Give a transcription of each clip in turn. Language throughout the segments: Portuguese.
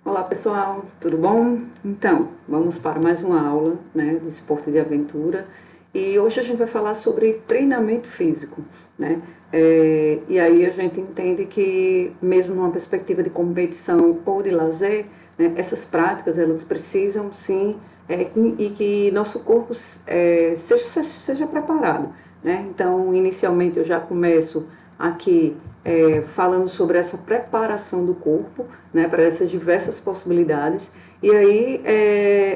Olá pessoal, tudo bom? Então, vamos para mais uma aula, do esporte de aventura e hoje a gente vai falar sobre treinamento físico, né? E aí a gente entende que mesmo numa perspectiva de competição ou de lazer, né, essas práticas elas precisam sim e que nosso corpo seja preparado, né? Então, inicialmente eu já começo aqui falando sobre essa preparação do corpo, né, para essas diversas possibilidades. E aí,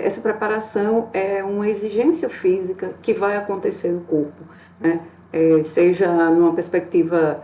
essa preparação é uma exigência física que vai acontecer no corpo, né? Seja numa perspectiva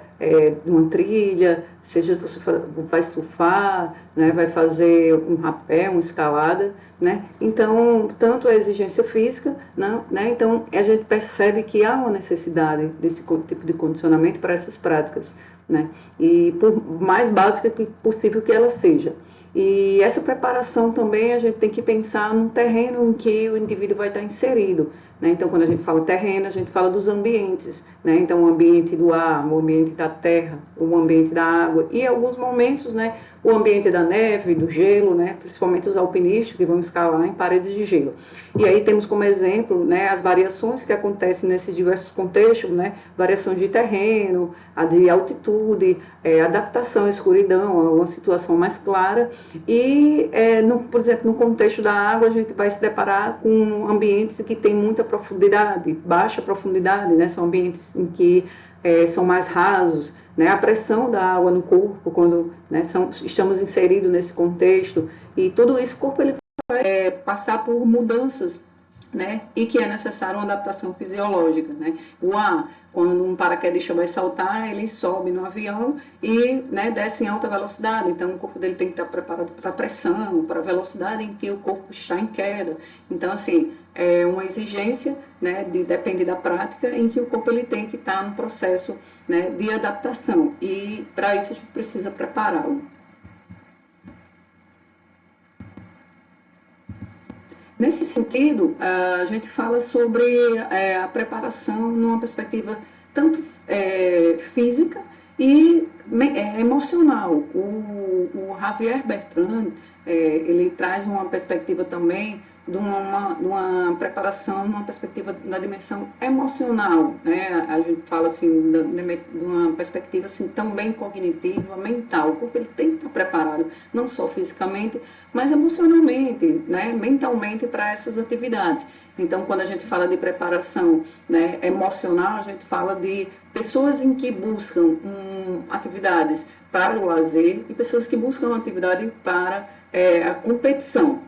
de uma trilha, seja você vai surfar, né, vai fazer um rapé, uma escalada, né? Então, tanto a exigência física, né? Então, a gente percebe que há uma necessidade desse tipo de condicionamento para essas práticas, né? E por mais básica que possível que ela seja. E essa preparação também a gente tem que pensar no terreno em que o indivíduo vai estar inserido, né? Então, quando a gente fala terreno, a gente fala dos ambientes, né? Então, o ambiente do ar, o ambiente da terra, o ambiente da água e, em alguns momentos, né, o ambiente da neve, do gelo, né, principalmente os alpinistas que vão escalar em paredes de gelo. E aí temos como exemplo, né, as variações que acontecem nesses diversos contextos, né, variações de terreno, a de altitude, adaptação à escuridão, a uma situação mais clara. E, por exemplo, no contexto da água, a gente vai se deparar com ambientes que têm muita profundidade, baixa profundidade, né, são ambientes em que são mais rasos, né, a pressão da água no corpo, quando, né, estamos inseridos nesse contexto, e tudo isso o corpo ele vai passar por mudanças, né, e que é necessário uma adaptação fisiológica, né. O ar, quando um paraquedista vai saltar, ele sobe no avião e, né, desce em alta velocidade, então o corpo dele tem que estar preparado para a pressão, para a velocidade em que o corpo está em queda. Então, assim, é uma exigência, né, depende da prática, em que o corpo ele tem que estar no processo, né, de adaptação, e para isso a gente precisa prepará-lo. Nesse sentido, a gente fala sobre a preparação numa perspectiva tanto física e emocional. O Javier Bertrand, ele traz uma perspectiva também de uma preparação numa perspectiva na dimensão emocional, né? A gente fala assim de uma perspectiva assim também cognitiva, mental. O corpo ele tem que estar preparado não só fisicamente, mas emocionalmente, né? Mentalmente para essas atividades. Então, quando a gente fala de preparação, né, emocional, a gente fala de pessoas em que buscam atividades para o lazer e pessoas que buscam atividade para a competição.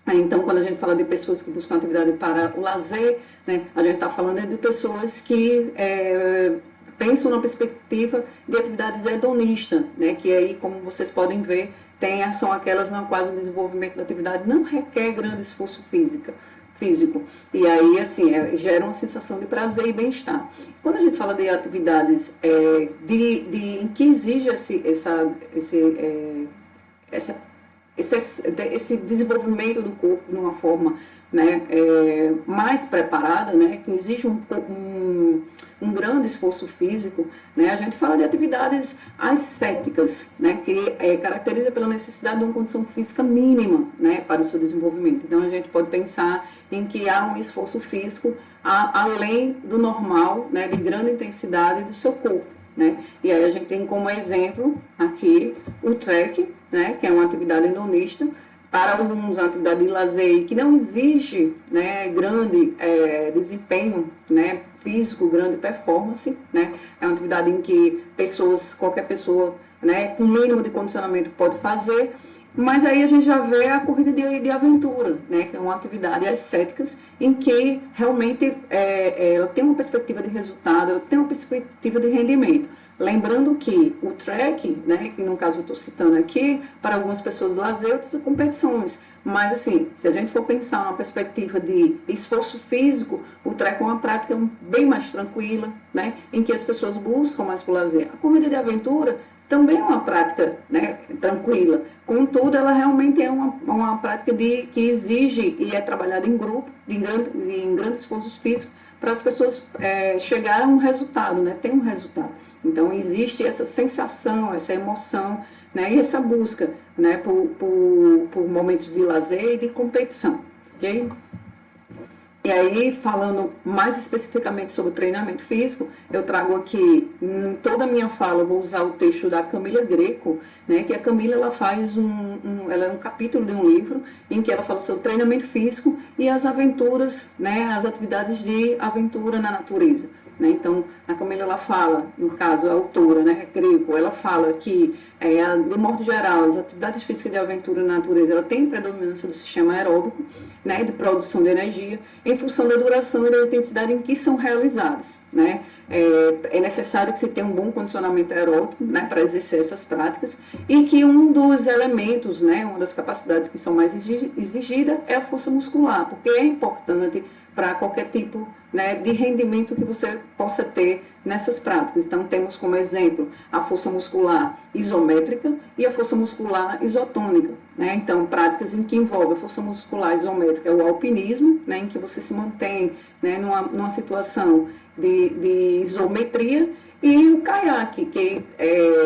Então, quando a gente fala de pessoas que buscam atividade para o lazer, né, a gente está falando de pessoas que pensam na perspectiva de atividades hedonistas, né, que aí, como vocês podem ver, são aquelas na quais o desenvolvimento da atividade não requer grande esforço físico. E aí, assim, gera uma sensação de prazer e bem-estar. Quando a gente fala de atividades em que exige essa esse desenvolvimento do corpo de uma forma, né, mais preparada, né, que exige um grande esforço físico, né, a gente fala de atividades ascéticas, né, que caracteriza pela necessidade de uma condição física mínima, né, para o seu desenvolvimento. Então a gente pode pensar em que há um esforço físico além do normal, né, de grande intensidade do seu corpo. Né? E aí a gente tem como exemplo aqui o trek, né, que é uma atividade hedonista, para alguns uma atividade de lazer que não exige, né, grande desempenho, né, físico, grande performance, né? É uma atividade em que qualquer pessoa, né, com mínimo de condicionamento pode fazer. Mas aí a gente já vê a corrida de aventura, né, que é uma atividade ascéticas em que realmente ela tem uma perspectiva de resultado, ela tem uma perspectiva de rendimento. Lembrando que o trek, né, que no caso eu estou citando aqui, para algumas pessoas do lazer, outras competições. Mas assim, se a gente for pensar numa perspectiva de esforço físico, o trek é uma prática bem mais tranquila, né, em que as pessoas buscam mais por lazer. A corrida de aventura também é uma prática, né, tranquila. Contudo, ela realmente é uma prática que exige e é trabalhada em grupo, em grandes esforços físicos, para as pessoas chegarem a um resultado, né, ter um resultado. Então, existe essa sensação, essa emoção né, e essa busca, né, por momentos de lazer e de competição, ok? E aí, falando mais especificamente sobre o treinamento físico, eu trago aqui, em toda a minha fala, eu vou usar o texto da Camila Greco, né, que a Camila ela faz ela é um capítulo de um livro em que ela fala sobre o treinamento físico e as aventuras, né, as atividades de aventura na natureza. Né? Então, a Camila ela fala, no caso, a autora, né, Greco, ela fala que, de modo geral, as atividades físicas de aventura na natureza ela tem predominância do sistema aeróbico, né, de produção de energia, em função da duração e da intensidade em que são realizadas. Né? É necessário que se tenha um bom condicionamento aeróbico, né, para exercer essas práticas e que um dos elementos, né, uma das capacidades que são mais exigidas é a força muscular, porque é importante para qualquer tipo, né, de rendimento que você possa ter nessas práticas. Então, temos como exemplo a força muscular isométrica e a força muscular isotônica. Né? Então, práticas em que envolve a força muscular isométrica é o alpinismo, né, em que você se mantém, né, numa situação de isometria, e o caiaque, que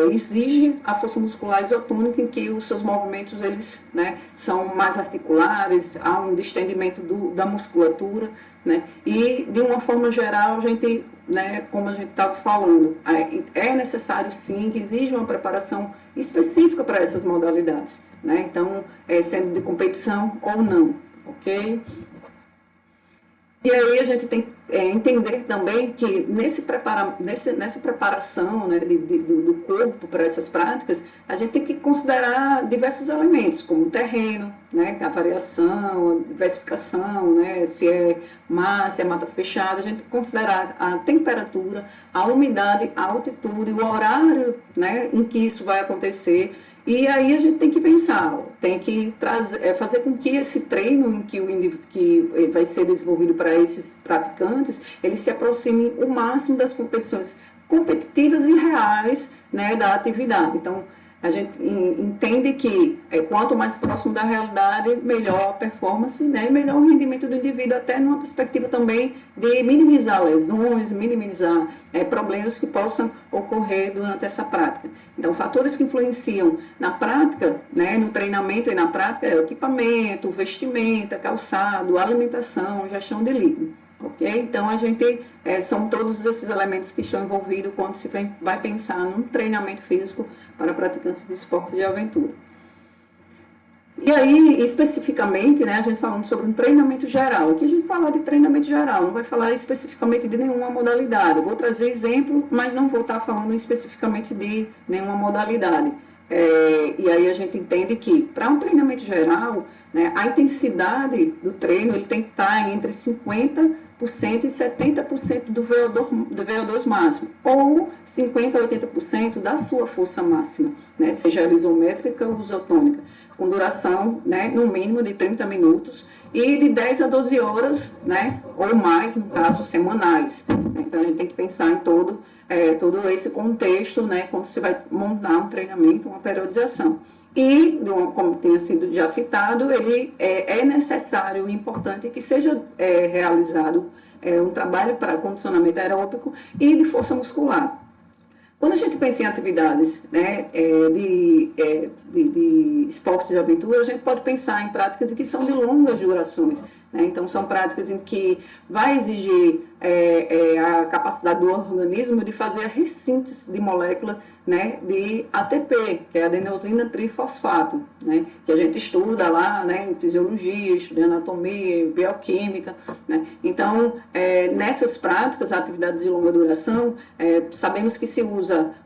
exige a força muscular isotônica, em que os seus movimentos eles, né, são mais articulares, há um distendimento da musculatura, né, e de uma forma geral, a gente, né, como a gente estava falando, é necessário sim que exija uma preparação específica para essas modalidades, né, então, sendo de competição ou não, ok? E aí a gente tem que entender também que nessa preparação, né, do corpo para essas práticas, a gente tem que considerar diversos elementos, como o terreno, né, a variação, a diversificação, né, se é mar, se é mata fechada, a gente tem que considerar a temperatura, a umidade, a altitude, o horário, né, em que isso vai acontecer. E aí a gente tem que pensar, tem que fazer com que esse treino em que vai ser desenvolvido para esses praticantes, eles se aproximem o máximo das competições competitivas e reais, né, da atividade. Então, a gente entende que quanto mais próximo da realidade, melhor a performance, né, e melhor o rendimento do indivíduo, até numa perspectiva também de minimizar lesões, minimizar problemas que possam ocorrer durante essa prática. Então, fatores que influenciam na prática, né, no treinamento e na prática, é o equipamento, vestimenta, calçado, alimentação, gestão de líquido. Okay? Então, a gente são todos esses elementos que estão envolvidos quando se vai pensar num treinamento físico para praticantes de esporte de aventura. E aí, especificamente, né, a gente falando sobre um treinamento geral. Aqui a gente fala de treinamento geral, não vai falar especificamente de nenhuma modalidade. Eu vou trazer exemplo, mas não vou estar falando especificamente de nenhuma modalidade. E aí a gente entende que, para um treinamento geral, né, a intensidade do treino ele tem que estar entre 50% e 70% do VO2 máximo, ou 50% a 80% da sua força máxima, né, seja ela isométrica ou isotônica, com duração, né, no mínimo de 30 minutos e de 10 a 12 horas, né, ou mais, no caso, semanais. Então, a gente tem que pensar em todo esse contexto, né, quando você vai montar um treinamento, uma periodização. E, como tenha sido já citado, ele é necessário e importante que seja realizado um trabalho para condicionamento aeróbico e de força muscular. Quando a gente pensa em atividades, né, de esporte de aventura, a gente pode pensar em práticas que são de longas durações. Né? Então, são práticas em que vai exigir a capacidade do organismo de fazer a ressíntese de molécula, né, de ATP, que é adenosina trifosfato, né, que a gente estuda lá, né, em fisiologia, estuda anatomia, bioquímica. Né? Então, nessas práticas, atividades de longa duração, sabemos que se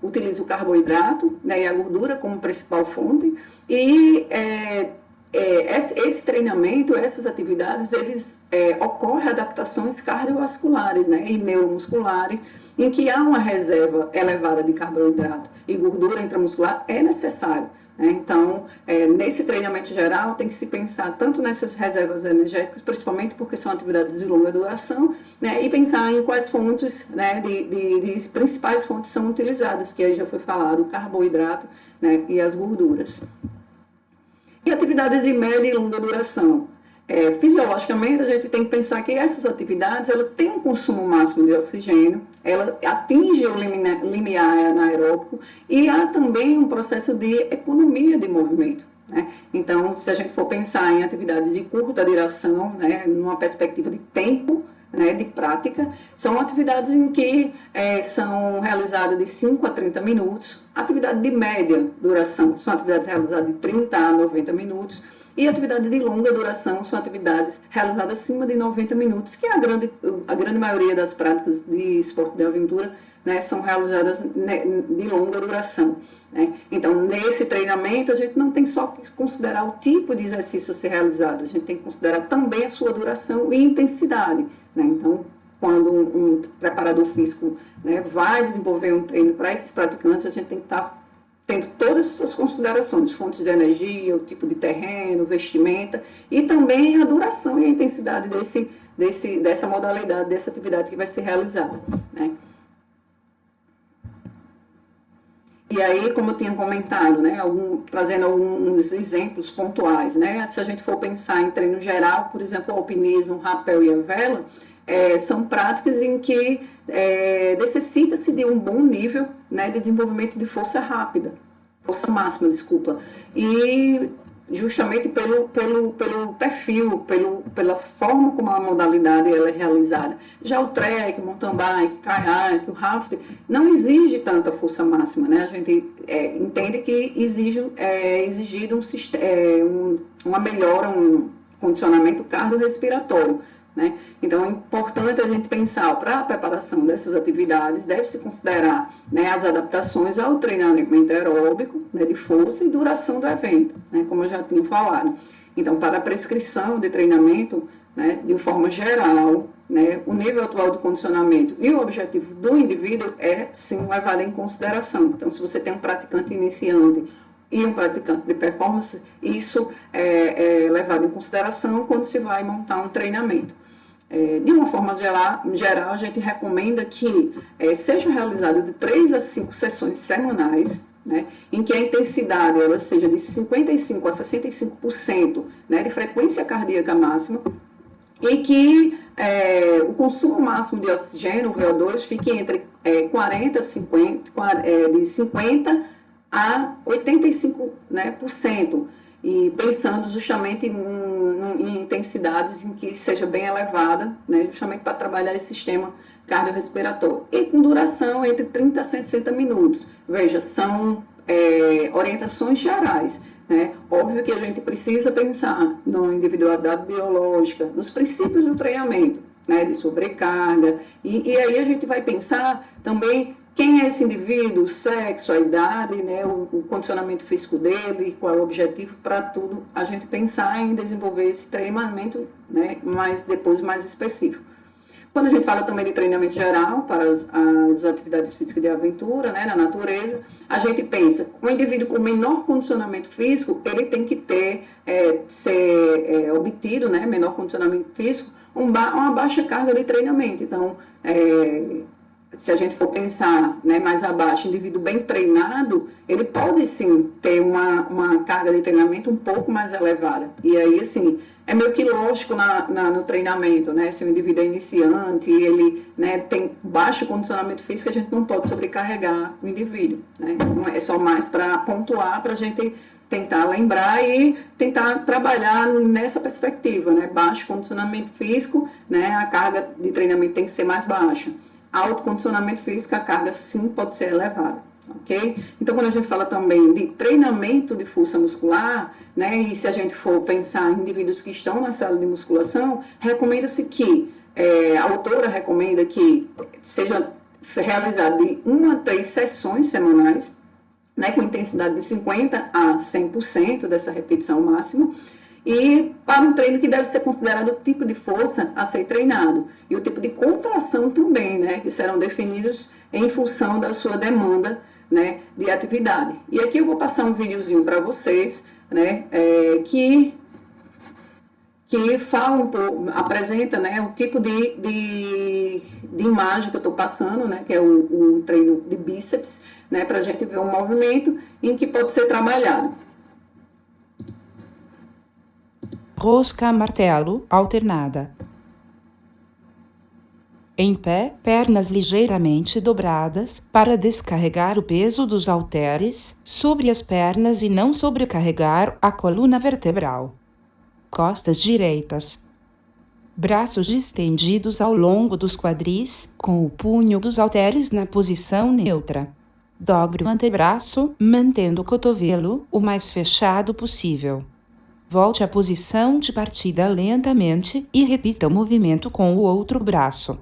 utiliza o carboidrato, né, e a gordura como principal fonte, e esse treinamento, essas atividades, eles ocorrem adaptações cardiovasculares, né, e neuromusculares, em que há uma reserva elevada de carboidrato e gordura intramuscular é necessário. Né? Então, nesse treinamento geral, tem que se pensar tanto nessas reservas energéticas, principalmente porque são atividades de longa duração, né, e pensar em quais fontes, né, de principais fontes são utilizadas, que aí já foi falado, o carboidrato, né, e as gorduras. E atividades de média e longa duração. Fisiologicamente, a gente tem que pensar que essas atividades ela tem um consumo máximo de oxigênio, ela atinge o limiar anaeróbico e há também um processo de economia de movimento. Né? Então, se a gente for pensar em atividades de curta duração, né, numa perspectiva de tempo, né, de prática, são atividades em que são realizadas de 5 a 30 minutos, atividade de média duração são atividades realizadas de 30 a 90 minutos, e atividade de longa duração são atividades realizadas acima de 90 minutos, que é a grande maioria das práticas de esporte de aventura, né, são realizadas de longa duração. Né? Então, nesse treinamento, a gente não tem só que considerar o tipo de exercício a ser realizado, a gente tem que considerar também a sua duração e intensidade. Né? Então, quando um preparador físico, né, vai desenvolver um treino para esses praticantes, a gente tem que estar tendo todas essas considerações, fontes de energia, o tipo de terreno, vestimenta, e também a duração e a intensidade dessa modalidade, dessa atividade que vai ser realizada. Né? E aí, como eu tinha comentado, né, trazendo alguns exemplos pontuais, né, se a gente for pensar em treino geral, por exemplo, o alpinismo, o rapel e a vela, são práticas em que necessita-se de um bom nível, né, de desenvolvimento de força rápida, força máxima, desculpa, e justamente pelo perfil, pela forma como a modalidade ela é realizada. Já o trek, o mountain bike, o kayak, o rafting, não exige tanta força máxima, né? A gente entende que exigido uma melhora, um condicionamento cardiorrespiratório. Né? Então, é importante a gente pensar para a preparação dessas atividades, deve-se considerar, né, as adaptações ao treinamento aeróbico, né, de força e duração do evento, né, como eu já tinha falado. Então, para a prescrição de treinamento, né, de forma geral, né, o nível atual de condicionamento e o objetivo do indivíduo é, sim, levado em consideração. Então, se você tem um praticante iniciante e um praticante de performance, isso é levado em consideração quando se vai montar um treinamento. De uma forma geral, a gente recomenda que seja realizado de 3 a 5 sessões semanais, né, em que a intensidade ela seja de 55% a 65%, né, de frequência cardíaca máxima, e que o consumo máximo de oxigênio, o VO2, fique entre 50 a 85%, né, por cento, e pensando justamente em intensidades em que seja bem elevada, né, justamente para trabalhar esse sistema cardiorrespiratório. E com duração entre 30 a 60 minutos. Veja, são orientações gerais. Né? Óbvio que a gente precisa pensar na individualidade biológica, nos princípios do treinamento, né, de sobrecarga, e aí a gente vai pensar também quem é esse indivíduo, o sexo, a idade, né, o condicionamento físico dele, qual é o objetivo, para tudo a gente pensar em desenvolver esse treinamento, né, depois mais específico. Quando a gente fala também de treinamento geral para as atividades físicas de aventura, né, na natureza, a gente pensa, o indivíduo com menor condicionamento físico, ele tem que ser obtido, né, menor condicionamento físico, uma baixa carga de treinamento. Então, se a gente for pensar, né, mais abaixo, indivíduo bem treinado, ele pode sim ter uma carga de treinamento um pouco mais elevada. E aí, assim, é meio que lógico no treinamento, né? Se o indivíduo é iniciante, ele, né, tem baixo condicionamento físico, a gente não pode sobrecarregar o indivíduo. Né? É só mais para pontuar, para a gente tentar lembrar e tentar trabalhar nessa perspectiva, né? Baixo condicionamento físico, né? A carga de treinamento tem que ser mais baixa. Alto condicionamento físico, a carga sim pode ser elevada, ok? Então, quando a gente fala também de treinamento de força muscular, né, e se a gente for pensar em indivíduos que estão na sala de musculação, recomenda-se que, a autora recomenda que seja realizado de 1 a 3 sessões semanais, né, com intensidade de 50% a 100% dessa repetição máxima, e para um treino que deve ser considerado o tipo de força a ser treinado e o tipo de contração também, né, que serão definidos em função da sua demanda, né, de atividade. E aqui eu vou passar um videozinho para vocês, né, que fala um pouco, apresenta, né, o tipo de imagem que eu estou passando, né, que é um treino de bíceps, né, para a gente ver um movimento em que pode ser trabalhado. Rosca martelo alternada. Em pé, pernas ligeiramente dobradas, para descarregar o peso dos halteres sobre as pernas e não sobrecarregar a coluna vertebral. Costas direitas. Braços estendidos ao longo dos quadris, com o punho dos halteres na posição neutra. Dobre o antebraço, mantendo o cotovelo o mais fechado possível. Volte à posição de partida lentamente e repita o movimento com o outro braço.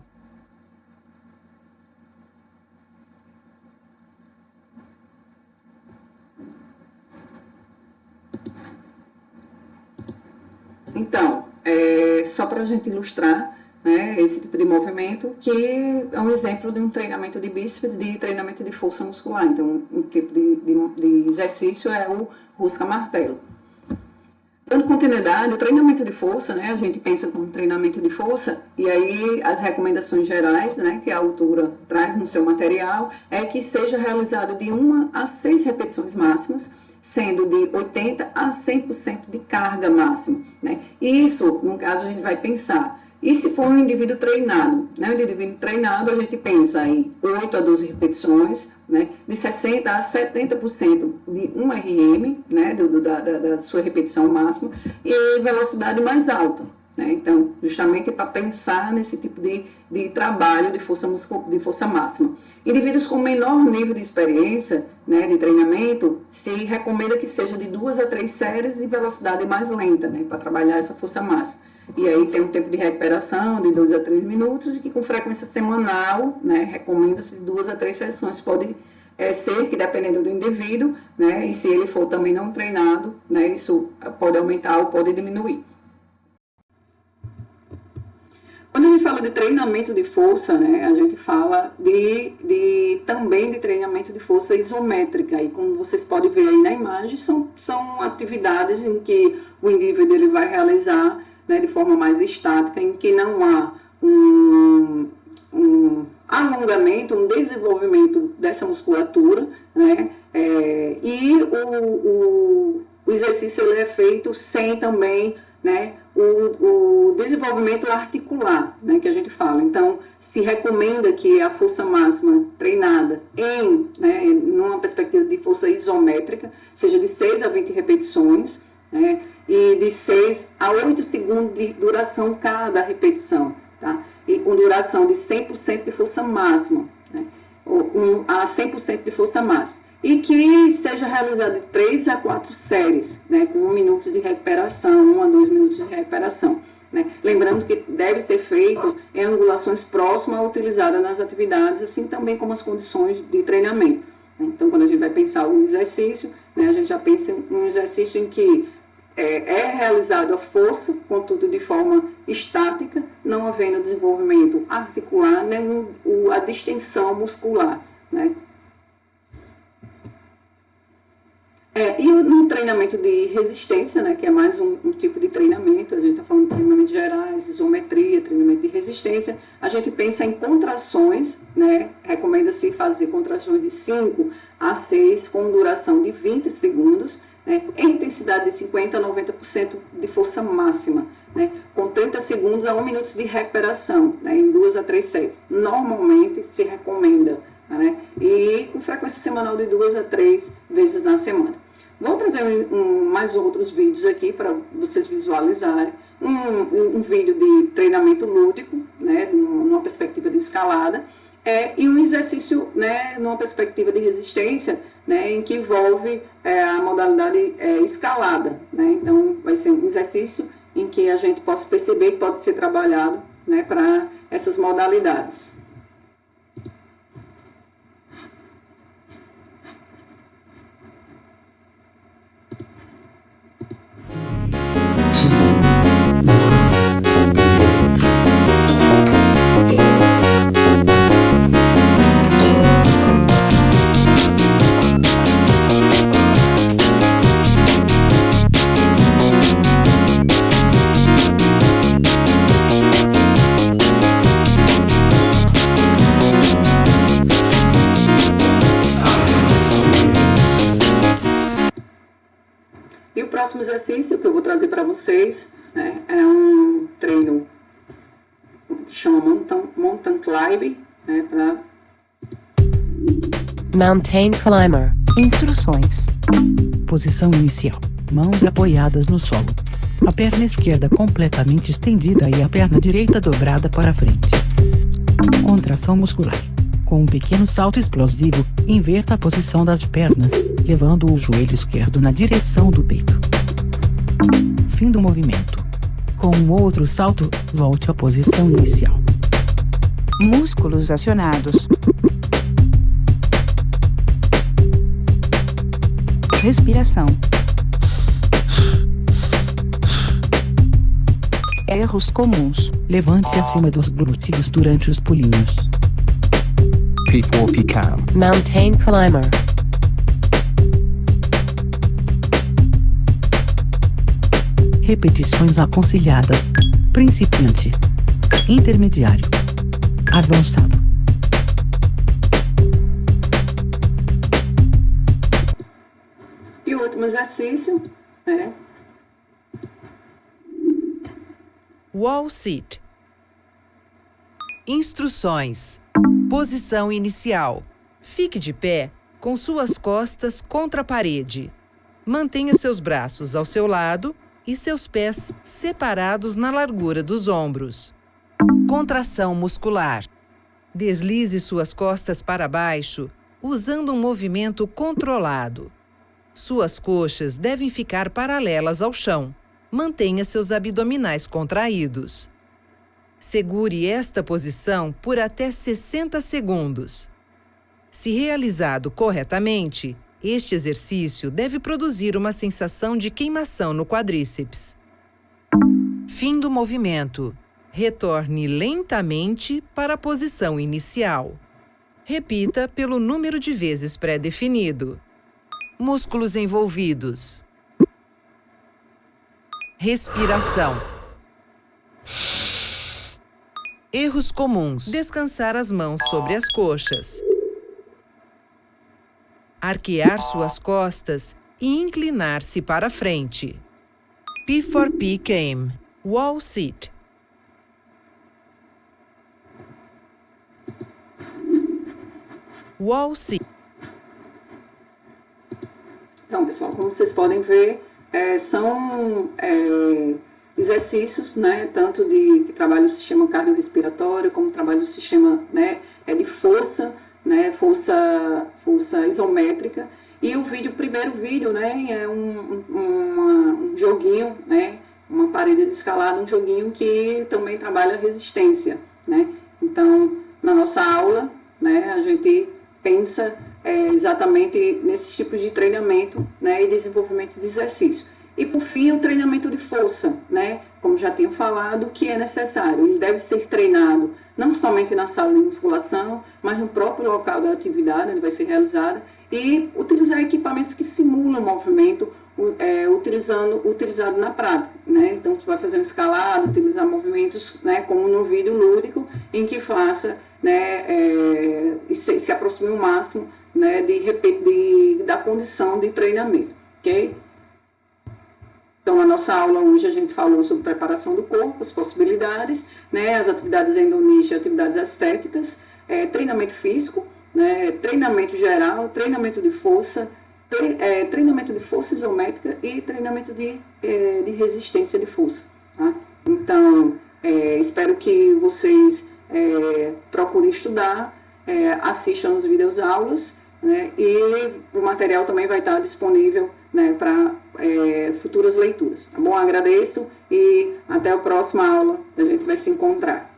Então, só para a gente ilustrar, né, esse tipo de movimento, que é um exemplo de um treinamento de bíceps, de treinamento de força muscular. Então, um tipo de exercício é o rosca-martelo. Dando continuidade, o treinamento de força, né, a gente pensa como treinamento de força, e aí as recomendações gerais, né, que a autora traz no seu material, é que seja realizado de 1 a 6 repetições máximas, sendo de 80% a 100% de carga máxima, né? Isso, no caso, a gente vai pensar, e se for um indivíduo treinado, né? Um indivíduo treinado, a gente pensa em 8 a 12 repetições, né? De 60% a 70% de 1 RM, né? Da sua repetição máxima, e velocidade mais alta, né? Então, justamente para pensar nesse tipo de trabalho de força máxima. Indivíduos com menor nível de experiência, né, de treinamento, se recomenda que seja de 2 a 3 séries e velocidade mais lenta, né, para trabalhar essa força máxima. E aí tem um tempo de recuperação de 2 a 3 minutos e que com frequência semanal, né, recomenda-se de 2 a 3 sessões. Pode ser que, dependendo do indivíduo, né, e se ele for também não treinado, né, isso pode aumentar ou pode diminuir. Quando a gente fala de treinamento de força, né, a gente fala também de treinamento de força isométrica. E como vocês podem ver aí na imagem, são atividades em que o indivíduo ele vai realizar, né, de forma mais estática, em que não há um alongamento, um desenvolvimento dessa musculatura, né, e o exercício ele é feito sem também, né, o desenvolvimento articular, né, que a gente fala. Então, se recomenda que a força máxima treinada numa perspectiva de força isométrica, seja de 6 a 20 repetições, né, e de 6 a 8 segundos de duração cada repetição, tá? E com duração de 100% de força máxima, né, a 100% de força máxima. E que seja realizado de 3 a 4 séries, né, com 1 minuto de recuperação, 1 a 2 minutos de recuperação. Né? Lembrando que deve ser feito em angulações próximas à utilizada nas atividades, assim também como as condições de treinamento. Então, quando a gente vai pensar um exercício, né, a gente já pensa em um exercício em que é realizado a força, contudo de forma estática, não havendo desenvolvimento articular, nem a distensão muscular, né? E no treinamento de resistência, né, que é mais um tipo de treinamento, a gente está falando de treinamentos gerais, isometria, treinamento de resistência, a gente pensa em contrações, né, recomenda-se fazer contrações de 5 a 6 com duração de 20 segundos, né, em intensidade de 50% a 90% de força máxima, né, com 30 segundos a 1 minuto de recuperação, né, em 2 a 3 séries. Normalmente se recomenda, né, e com frequência semanal de 2 a 3 vezes na semana. Vou trazer mais outros vídeos aqui para vocês visualizarem. Um vídeo de treinamento lúdico, né, numa perspectiva de escalada, e um exercício, né, numa perspectiva de resistência, né, em que envolve a modalidade escalada. Né? Então, vai ser um exercício em que a gente possa perceber que pode ser trabalhado, né, para essas modalidades. E o próximo exercício que eu vou trazer para vocês né? É um treino que chama Mountain Climb, né? Mountain Climber. Instruções. Posição inicial. Mãos apoiadas no solo. A perna esquerda completamente estendida e a perna direita dobrada para frente. Contração muscular. Com um pequeno salto explosivo, inverta a posição das pernas, levando o joelho esquerdo na direção do peito. Fim do movimento. Com um outro salto, volte à posição inicial. Músculos acionados. Respiração. Erros comuns. Levante acima dos glúteos durante os pulinhos. P4P Mountain Climber. Repetições aconselhadas. Principiante. Intermediário. Avançado. E o último exercício é Wall Sit. Instruções. Posição inicial. Fique de pé com suas costas contra a parede. Mantenha seus braços ao seu lado e seus pés separados na largura dos ombros. Contração muscular. Deslize suas costas para baixo, usando um movimento controlado. Suas coxas devem ficar paralelas ao chão. Mantenha seus abdominais contraídos. Segure esta posição por até 60 segundos. Se realizado corretamente, este exercício deve produzir uma sensação de queimação no quadríceps. Fim do movimento. Retorne lentamente para a posição inicial. Repita pelo número de vezes pré-definido. Músculos envolvidos. Respiração. Erros comuns. Descansar as mãos sobre as coxas. Arquear suas costas e inclinar-se para frente. P4P Came. Wall Sit. Wall Sit. Então, pessoal, como vocês podem ver, são exercícios, né, tanto que trabalham o sistema cardiorrespiratório, como trabalham o sistema, né, de força, né, força isométrica. E o primeiro vídeo, né, é um joguinho, né, uma parede de escalada, um joguinho que também trabalha resistência, né. Então, na nossa aula, né, a gente pensa exatamente nesses tipos de treinamento, né, e desenvolvimento de exercício. E, por fim, o treinamento de força, né, como já tinha falado, que é necessário. Ele deve ser treinado não somente na sala de musculação, mas no próprio local da atividade, onde vai ser realizada, e utilizar equipamentos que simulam o movimento, utilizado na prática, né? Então, você vai fazer um escalado, utilizar movimentos, né, como no vídeo lúdico, em que faça, né, e se aproxime o máximo, né, da condição de treinamento, ok? Então, na nossa aula hoje a gente falou sobre preparação do corpo, as possibilidades, né, as atividades endonísticas, atividades estéticas, treinamento físico, né, treinamento geral, treinamento de força, treinamento de força isométrica e treinamento de resistência de força. Tá? Então, espero que vocês procurem estudar, assistam as videoaulas, né, e o material também vai estar disponível, né, para futuras leituras. Tá bom? Agradeço e até a próxima aula, a gente vai se encontrar.